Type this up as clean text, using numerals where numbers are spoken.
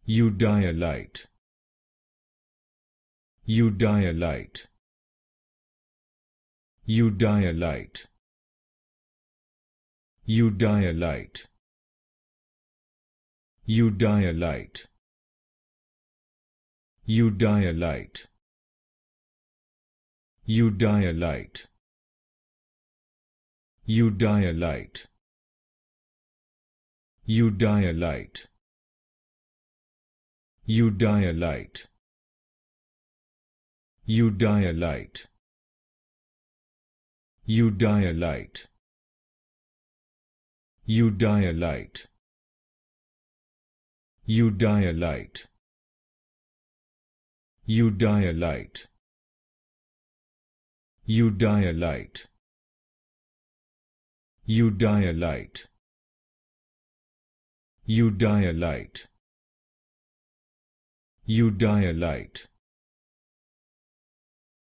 Eudialyte, Eudialyte, Eudialyte, Eudialyte, Eudialyte, Eudialyte, Eudialyte, Eudialyte, Eudialyte, Eudialyte, Eudialyte, Eudialyte, Eudialyte, Eudialyte, Eudialyte, Eudialyte, Eudialyte, Eudialyte, Eudialyte,